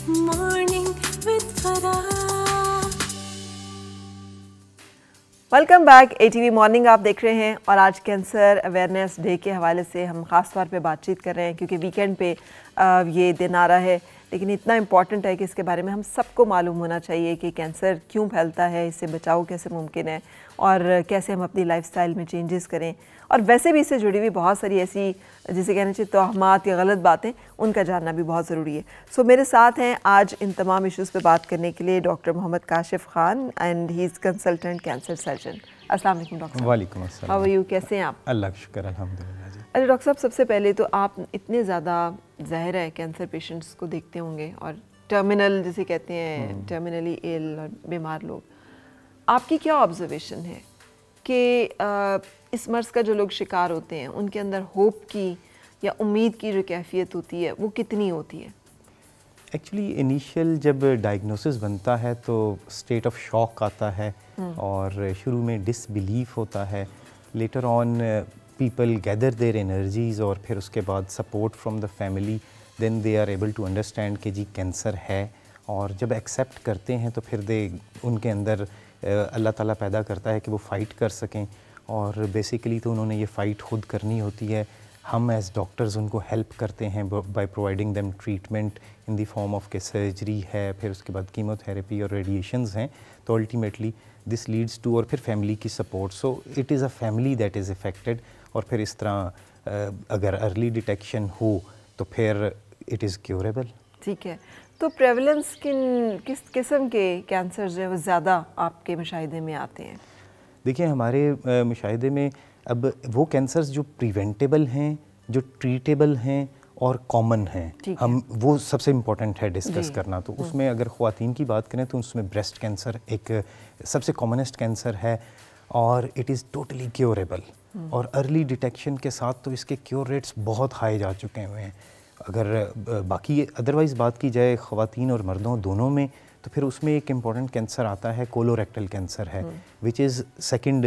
Morning with Farah. Welcome back. ATV morning आप देख रहे हैं और आज कैंसर अवेयरनेस डे के हवाले से हम ख़ास तौर पे बातचीत कर रहे हैं क्योंकि वीकेंड पे ये दिन आ रहा है, लेकिन इतना इम्पॉर्टेंट है कि इसके बारे में हम सबको मालूम होना चाहिए कि कैंसर क्यों फैलता है, इससे बचाव कैसे मुमकिन है और कैसे हम अपनी लाइफस्टाइल में चेंजेस करें। और वैसे भी इससे जुड़ी हुई बहुत सारी ऐसी जिसे कहना चाहिए तोहमात या गलत बातें, उनका जानना भी बहुत ज़रूरी है। सो मेरे साथ हैं आज इन तमाम इश्यूज़ पे बात करने के लिए doctor Mohammad Kashif Khan and he is consultant cancer surgeon. अस्सलाम वालेकुम डॉक्टर। वालेकुम अस्सलाम। हाउ आर यू, कैसे हैं आप? अल्लाह का शुक्र, अल्हम्दुलिल्लाह जी। अरे डॉक्टर साहब, सबसे पहले तो आप इतने ज़्यादा ज़ाहिर है कैंसर पेशेंट्स को देखते होंगे और टर्मिनल जिसे कहते हैं, टर्मिनली इल और बीमार लोग, आपकी क्या ऑब्जर्वेशन है कि इस मर्ज़ का जो लोग शिकार होते हैं उनके अंदर होप की या उम्मीद की जो कैफियत होती है वो कितनी होती है? एक्चुअली इनिशियल जब डायग्नोसिस बनता है तो स्टेट ऑफ शॉक आता है और शुरू में डिसबिलीफ होता है। Later on people gather their energies और फिर उसके बाद support from the family, then they are able to understand कि जी कैंसर है। और जब एक्सेप्ट करते हैं तो फिर उनके अंदर अल्लाह ताला पैदा करता है कि वो फ़ाइट कर सकें और बेसिकली तो उन्होंने ये फ़ाइट खुद करनी होती है। हम एज़ डॉक्टर्स उनको हेल्प करते हैं by providing them treatment in the form of के सर्जरी है, फिर उसके बाद कीमोथेरेपी और रेडिएशंस हैं। तो अल्टीमेटली दिस लीड्स टू और फिर फैमिली की support. So it is a family that is affected. और फिर इस तरह अगर अर्ली डिटेक्शन हो तो फिर इट इज़ क्योरेबल। ठीक है, तो प्रेवलेंस किस किस्म के कैंसर जो है वो ज़्यादा आपके मुशाहिदे में आते हैं? देखिए, हमारे मुशाहिदे में अब वो कैंसर्स जो प्रिवेंटेबल हैं, जो ट्रीटेबल हैं और कॉमन हैं, हम वो सबसे इम्पॉर्टेंट है डिस्कस करना। तो उसमें अगर ख़वातीन की बात करें तो उसमें ब्रेस्ट कैंसर एक सबसे कॉमनेस्ट कैंसर है और इट इज़ टोटली क्योरेबल। और अर्ली डिटेक्शन के साथ तो इसके क्योर रेट्स बहुत हाई जा चुके हुए हैं। अगर बाकी अदरवाइज़ बात की जाए ख़वातीन और मर्दों दोनों में, तो फिर उसमें एक इम्पॉर्टेंट कैंसर आता है, कोलोरेक्टल कैंसर है, which is second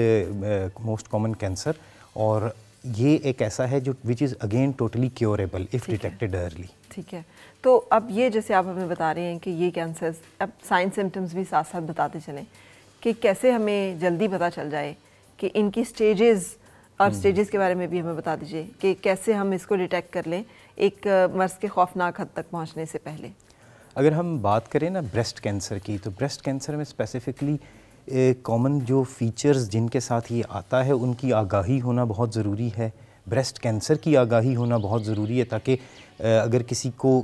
most common cancer. और ये एक ऐसा है जो which is again totally curable if detected early. ठीक है, तो अब ये जैसे आप हमें बता रहे हैं कि ये कैंसर, अब साइन सिम्टम्स भी साथ साथ बताते चलें कि कैसे हमें जल्दी पता चल जाए कि इनकी स्टेजेस और स्टेजेस के बारे में भी हमें बता दीजिए कि कैसे हम इसको डिटेक्ट कर लें एक मर्ज़ के खौफनाक हद तक पहुंचने से पहले। अगर हम बात करें ना ब्रेस्ट कैंसर की, तो ब्रेस्ट कैंसर में स्पेसिफ़िकली कॉमन जो फीचर्स जिनके साथ ये आता है उनकी आगाही होना बहुत ज़रूरी है। ब्रेस्ट कैंसर की आगाही होना बहुत ज़रूरी है ताकि अगर किसी को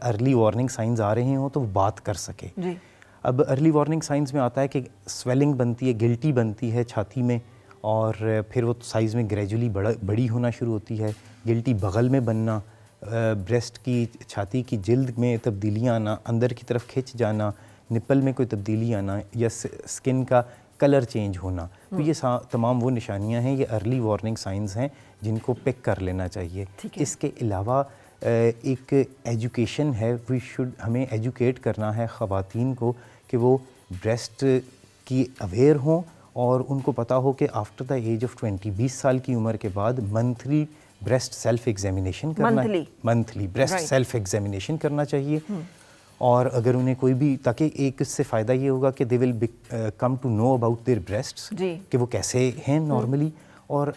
अर्ली वार्निंग साइंस आ रहे हों तो वो बात कर सके जी। अब अर्ली वार्निंग साइंस में आता है कि स्वेलिंग बनती है, गिल्टी बनती है छाती में और फिर वो साइज़ में ग्रेजुअली बड़ी होना शुरू होती है। गिल्टी बगल में बनना, ब्रेस्ट की छाती की जिल्द में तब्दीलियाँ आना, अंदर की तरफ खिंच जाना, निप्पल में कोई तब्दीली आना या स्किन का कलर चेंज होना। तो ये तमाम वो निशानियां हैं, ये अर्ली वार्निंग साइंस हैं जिनको पिक कर लेना चाहिए। इसके अलावा एक एजुकेशन है, हमें एजुकेट करना है ख़वातीन को कि वो ब्रेस्ट की अवेयर हों और उनको पता हो कि आफ्टर द एज ऑफ 20 साल की उम्र के बाद मंथली ब्रेस्ट सेल्फ एग्जामिनेशन करना है। मंथली ब्रेस्ट सेल्फ एग्जामिनेशन करना चाहिए। और अगर उन्हें कोई भी, ताकि एक इससे फ़ायदा ये होगा कि they will come to know about their breasts कि वो कैसे हैं नॉर्मली, और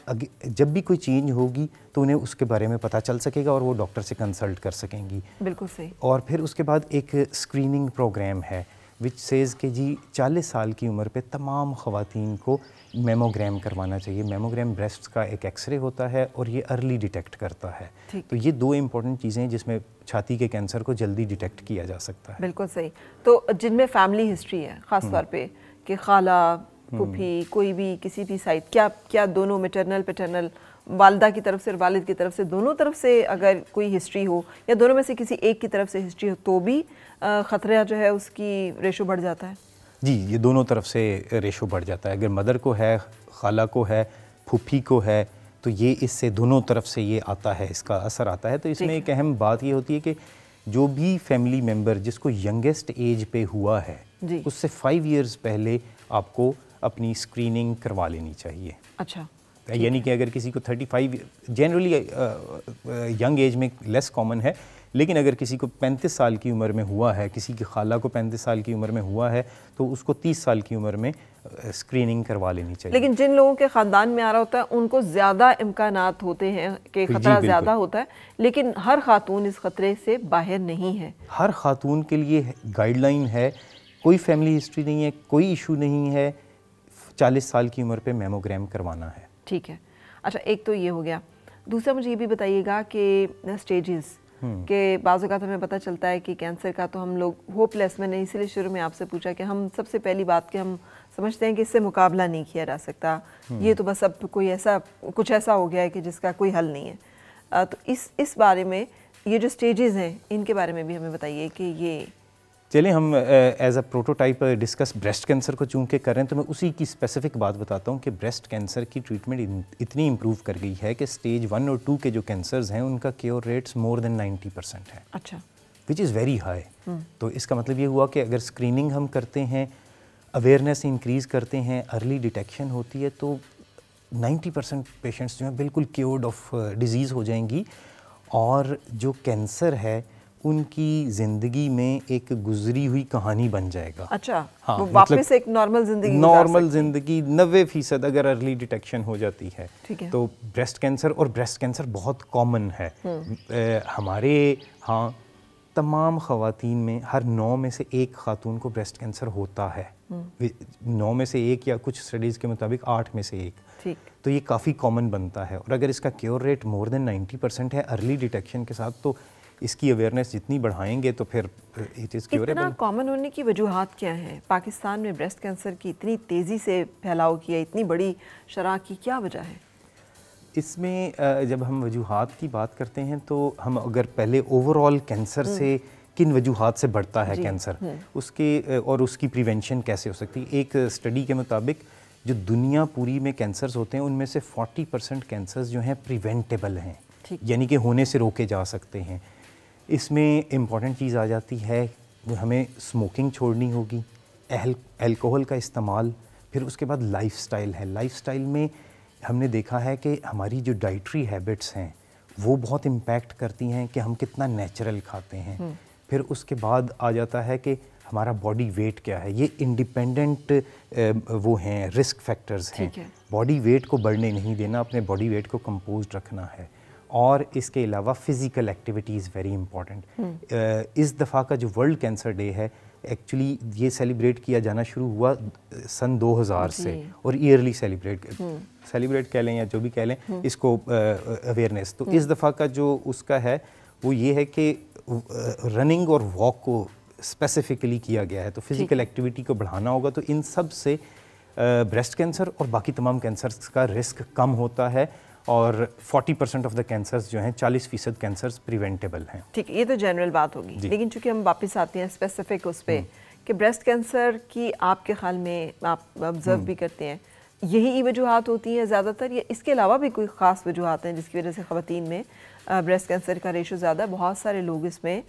जब भी कोई चेंज होगी तो उन्हें उसके बारे में पता चल सकेगा और वो डॉक्टर से कंसल्ट कर सकेंगी। बिल्कुल सही। और फिर उसके बाद एक स्क्रीनिंग प्रोग्राम है विच सेज़ कि जी 40 साल की उम्र पे तमाम ख़वातीन को मेमोग्राम करवाना चाहिए। मेमोग्राम ब्रेस्ट का एक एक्सरे होता है और ये अर्ली डिटेक्ट करता है। तो ये दो इम्पॉर्टेंट चीज़ें हैं जिसमें छाती के कैंसर को जल्दी डिटेक्ट किया जा सकता है। बिल्कुल सही। तो जिनमें फैमिली हिस्ट्री है ख़ास तौर पे कि खाला, फूफी, कोई भी किसी भी साइड, क्या दोनों मैटरनल पैटर्नल, वालदा की तरफ से और वालिद की तरफ से, दोनों तरफ से अगर कोई हिस्ट्री हो या दोनों में से किसी एक की तरफ से हिस्ट्री हो तो भी ख़तरा जो है उसकी रेशो बढ़ जाता है? जी, ये दोनों तरफ से रेशो बढ़ जाता है। अगर मदर को है, खाला को है, फूफी को है, तो ये इससे दोनों तरफ से ये आता है, इसका असर आता है। तो इसमें एक अहम बात ये होती है कि जो भी फैमिली मेम्बर जिसको यंगेस्ट एज पे हुआ है उससे 5 इयर्स पहले आपको अपनी स्क्रीनिंग करवा लेनी चाहिए। अच्छा, यानी कि अगर किसी को 35 जनरली यंग एज में लेस कॉमन है लेकिन अगर किसी को 35 साल की उम्र में हुआ है, किसी की खाला को 35 साल की उम्र में हुआ है, तो उसको 30 साल की उम्र में स्क्रीनिंग करवा लेनी चाहिए। लेकिन जिन लोगों के ख़ानदान में आ रहा होता है उनको ज़्यादा इम्कानात होते हैं कि ख़तरा ज़्यादा होता है, लेकिन हर खातून इस ख़तरे से बाहर नहीं है। हर खातून के लिए गाइडलाइन है, कोई फैमिली हिस्ट्री नहीं है, कोई इशू नहीं है, 40 साल की उम्र पे मेमोग्राम करवाना है। ठीक है। अच्छा, एक तो ये हो गया। दूसरा मुझे ये भी बताइएगा कि स्टेजेस के बाज़ औक़ात हमें पता चलता है कि कैंसर का तो हम लोग होपलेस, मैंने इसीलिए शुरू में आपसे पूछा कि हम सबसे पहली बात कि हम समझते हैं कि इससे मुकाबला नहीं किया जा सकता, ये तो बस अब कुछ ऐसा हो गया है कि जिसका कोई हल नहीं है। तो इस बारे में ये जो स्टेजेस हैं इनके बारे में भी हमें बताइए कि ये चलिए हम as a prototype discuss breast cancer को चूँकि कर रहे हैं, तो मैं उसी की स्पेसिफिक बात बताता हूँ कि ब्रेस्ट कैंसर की ट्रीटमेंट इतनी इम्प्रूव कर गई है कि स्टेज 1 और 2 के जो कैंसर्स हैं उनका क्योर रेट्स मोर देन 90% है। अच्छा, विच इज़ वेरी हाई। तो इसका मतलब ये हुआ कि अगर स्क्रीनिंग हम करते हैं, अवेयरनेस इंक्रीज़ करते हैं, अर्ली डिटेक्शन होती है, तो 90% पेशेंट्स जो हैं बिल्कुल क्योर्ड ऑफ डिज़ीज़ हो जाएंगी और जो कैंसर है उनकी ज़िंदगी में एक गुजरी हुई कहानी बन जाएगा। अच्छा, हाँ, वो वापस एक नॉर्मल ज़िंदगी 90% अगर अर्ली डिटेक्शन हो जाती है, तो ब्रेस्ट कैंसर बहुत कॉमन है। हमारे यहाँ तमाम ख़वातीन में हर 9 में से 1 खातून को ब्रेस्ट कैंसर होता है। 9 में से 1 या कुछ स्टडीज़ के मुताबिक 8 में से 1। तो ये काफ़ी कॉमन बनता है और अगर इसका क्योर रेट मोर देन 90% है अर्ली डिटेक्शन के साथ, तो इसकी अवेयरनेस जितनी बढ़ाएंगे तो फिर इट इज़ क्योरेबल। इतना कॉमन होने की वजूहात क्या हैं? पाकिस्तान में ब्रेस्ट कैंसर की इतनी तेज़ी से फैलाव की है, इतनी बड़ी शरह की क्या वजह है? इसमें जब हम वजूहात की बात करते हैं तो हम अगर पहले ओवरऑल कैंसर से किन वजूहात से बढ़ता है कैंसर, उसके और उसकी प्रिवेंशन कैसे हो सकती है। एक स्टडी के मुताबिक जो दुनिया पूरी में कैंसर्स होते हैं उनमें से 40% कैंसर्स जो हैं प्रिवेंटेबल हैं, यानी कि होने से रोके जा सकते हैं। इसमें इम्पॉर्टेंट चीज़ आ जाती है, हमें स्मोकिंग छोड़नी होगी, अल्कोहल का इस्तेमाल, फिर उसके बाद लाइफस्टाइल है। लाइफस्टाइल में हमने देखा है कि हमारी जो डाइटरी हैबिट्स हैं वो बहुत इम्पैक्ट करती हैं कि हम कितना नेचुरल खाते हैं। फिर उसके बाद आ जाता है कि हमारा बॉडी वेट क्या है। ये इंडिपेंडेंट वो हैं, रिस्क फैक्टर्स हैं। बॉडी वेट को बढ़ने नहीं देना, अपने बॉडी वेट को कंपोज्ड रखना है। और इसके अलावा physical activity is very important. इस दफ़ा का जो वर्ल्ड कैंसर डे है, एक्चुअली ये सेलिब्रेट किया जाना शुरू हुआ सन 2000 से और ईयरली सेलिब्रेट कह लें या जो भी कह लें इसको अवेयरनेस। तो इस दफ़ा का जो उसका है वो ये है कि रनिंग और वॉक को स्पेसिफिकली किया गया है, तो फिज़िकल एक्टिविटी को बढ़ाना होगा। तो इन सब से ब्रेस्ट कैंसर और बाकी तमाम कैंसर्स का रिस्क कम होता है और 40% ऑफ द कैंसर्स जो हैं, 40% कैंसर्स प्रिवेंटेबल हैं। ठीक, ये तो जनरल बात होगी, लेकिन चूंकि हम वापस आते हैं स्पेसिफिक उस पर कि ब्रेस्ट कैंसर की आपके ख्याल में आप ऑब्जर्व भी करते हैं, यही वजूहात होती हैं ज़्यादातर या इसके अलावा भी कोई ख़ास वजूहात हैं जिसकी वजह से ख़वातीन में ब्रेस्ट कैंसर का रेशो ज़्यादा है? बहुत सारे लोग इसमें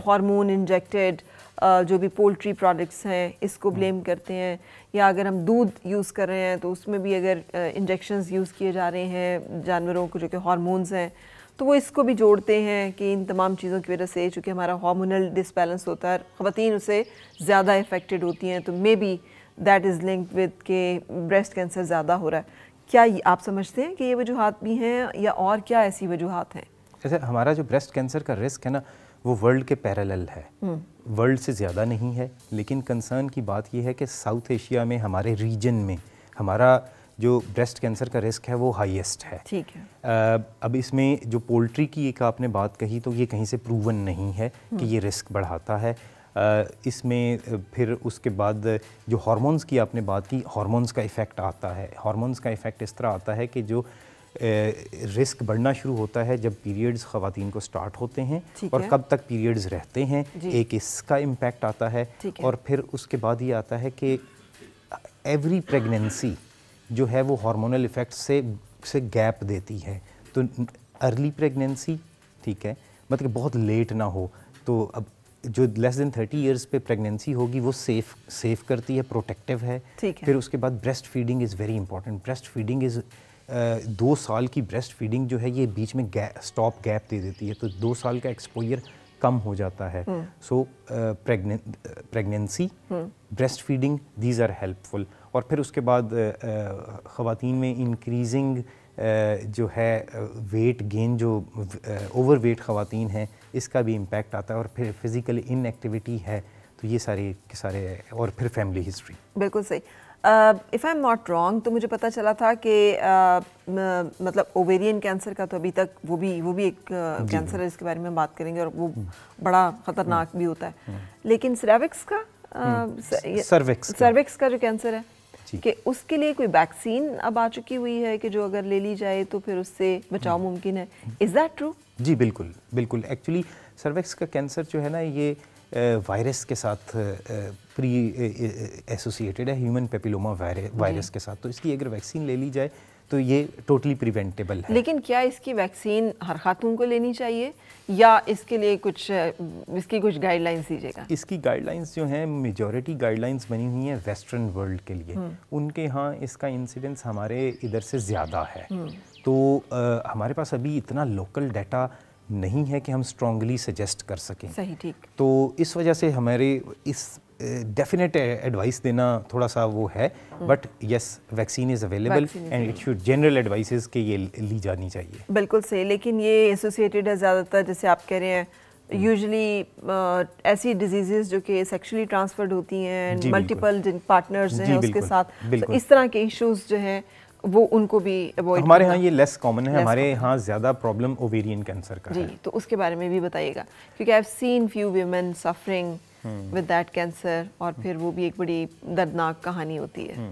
हार्मोन इंजेक्टेड जो भी पोल्ट्री प्रोडक्ट्स हैं इसको ब्लेम करते हैं, या अगर हम दूध यूज़ कर रहे हैं तो उसमें भी अगर इंजेक्शंस यूज़ किए जा रहे हैं जानवरों को जो कि हार्मोन्स हैं, तो वो इसको भी जोड़ते हैं कि इन तमाम चीज़ों की वजह से चूँकि हमारा हार्मोनल डिसबैलेंस होता है, ख़वातीन उससे ज़्यादा इफ़ेक्टेड होती हैं, तो may be that is linked with के ब्रेस्ट कैंसर ज़्यादा हो रहा है। क्या आप समझते हैं कि ये वजूहात भी हैं या और क्या ऐसी वजूहात हैं? जैसे हमारा जो ब्रेस्ट कैंसर का रिस्क है ना, वो वर्ल्ड के पैरेलल है, वर्ल्ड से ज़्यादा नहीं है। लेकिन कंसर्न की बात यह है कि साउथ एशिया में, हमारे रीजन में, हमारा जो ब्रेस्ट कैंसर का रिस्क है वो हाईएस्ट है। ठीक है। अब इसमें जो पोल्ट्री की एक आपने बात कही, तो ये कहीं से प्रूवन नहीं है कि ये रिस्क बढ़ाता है। इसमें फिर उसके बाद जो हार्मोन्स की आपने बात की, हार्मोन्स का इफ़ेक्ट आता है। हार्मोन्स का इफ़ेक्ट इस तरह आता है कि जो रिस्क बढ़ना शुरू होता है जब पीरियड्स ख़वातीन को स्टार्ट होते हैं और कब तक पीरियड्स रहते हैं, एक इसका इम्पैक्ट आता है। और फिर उसके बाद ये आता है कि एवरी प्रेगनेंसी जो है वो हार्मोनल इफ़ेक्ट से गैप देती है। तो अर्ली प्रेगनेंसी, ठीक है, मतलब बहुत लेट ना हो, तो अब जो लेस देन 30 इयर्स पे प्रेगनेंसी होगी वो सेफ करती है, प्रोटेक्टिव है। फिर उसके बाद breast feeding is very important. Breast feeding is 2 साल की ब्रेस्ट फीडिंग जो है ये बीच में स्टॉप गैप दे देती है, तो 2 साल का एक्सपोजर कम हो जाता है। So pregnancy, breast feeding, these are helpful. और फिर उसके बाद ख़वातीन में इंक्रीजिंग जो है वेट गेन, जो ओवर वेट ख़वातीन हैं, इसका भी इम्पैक्ट आता है। और फिर फिज़िकल इनएक्टिविटी है, तो ये सारे के सारे, और फिर फैमिली हिस्ट्री। बिल्कुल सही। If I am not wrong, तो मुझे पता चला था कि मतलब ओवेरियन कैंसर का तो अभी तक वो भी एक कैंसर है जिसके बारे में बात करेंगे, और वो बड़ा ख़तरनाक भी होता है। लेकिन सर्विक्स का सर्विक्स का जो कैंसर है कि उसके लिए कोई वैक्सीन अब आ चुकी हुई है कि जो अगर ले ली जाए तो फिर उससे बचाव मुमकिन है। Is that true? जी बिल्कुल बिल्कुल। एक्चुअली सर्विक्स का कैंसर जो है ना, ये वायरस के साथ प्री एसोसिएटेड है, ह्यूमन पेपिलोमा वायरस के साथ। तो इसकी अगर वैक्सीन ले ली जाए तो ये टोटली प्रिवेंटेबल है। लेकिन क्या इसकी वैक्सीन हर खातून को लेनी चाहिए, या इसके लिए इसकी कुछ गाइडलाइंस दीजिएगा? इसकी गाइडलाइंस जो हैं, मेजॉरिटी गाइडलाइंस बनी हुई हैं वेस्टर्न वर्ल्ड के लिए। उनके यहाँ इसका इंसिडेंस हमारे इधर से ज़्यादा है। तो हमारे पास अभी इतना लोकल डाटा नहीं है कि हम स्ट्रांगली सजेस्ट कर सकें। सही, ठीक। तो इस वजह से हमारे इस डेफिनेट एडवाइस देना थोड़ा सा वो है, but yes, vaccine is available and it should, general advices के ये ली जानी चाहिए। बिल्कुल सही। लेकिन ये एसोसिएटेड है ज़्यादातर, जैसे आप कह रहे हैं, यूजुअली ऐसी डिजीजेस जो कि सेक्सुअली ट्रांसफर्ड होती हैं, मल्टीपल जिन पार्टनर्स हैं उसके साथ, तो इस तरह के इश्यूज जो हैं वो उनको भी अवॉइड। हमारे यहाँ ये लेस कॉमन है, हमारे यहाँ ज़्यादा प्रॉब्लम ओवेरियन कैंसर का है। जी, तो उसके बारे में भी बताइएगा, क्योंकि I have seen few women suffering with that cancer, और फिर वो भी एक बड़ी दर्दनाक कहानी होती है।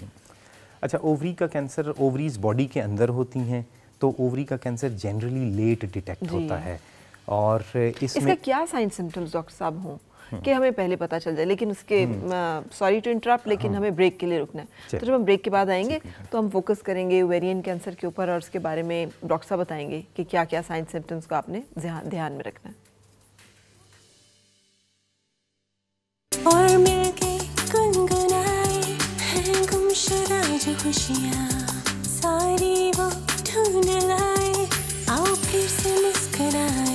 अच्छा, ओवरी का कैंसर, ओवरीज बॉडी के अंदर होती हैं, तो ओवरी का कैंसर जनरली लेट डिटेक्ट होता है। और इसका क्या साइन सिम्टम्स डॉक्टर साहब हों कि हमें पहले पता चल जाए? लेकिन उसके सॉरी टू इंटरप्ट, लेकिन हमें ब्रेक के लिए रुकना है। तो जब हम ब्रेक के बाद आएंगे तो हम फोकस करेंगे ओवेरियन कैंसर के ऊपर, और उसके बारे में डॉक्टर साहब बताएंगे कि क्या क्या साइन सिम्टम्स को आपने ध्यान में रखना है। और मिलके गुनगुनाए हैं गुमशुदा जो खुशियाँ, सारी वो ढूंढ लाए, आओ फिर से मुस्कुराए।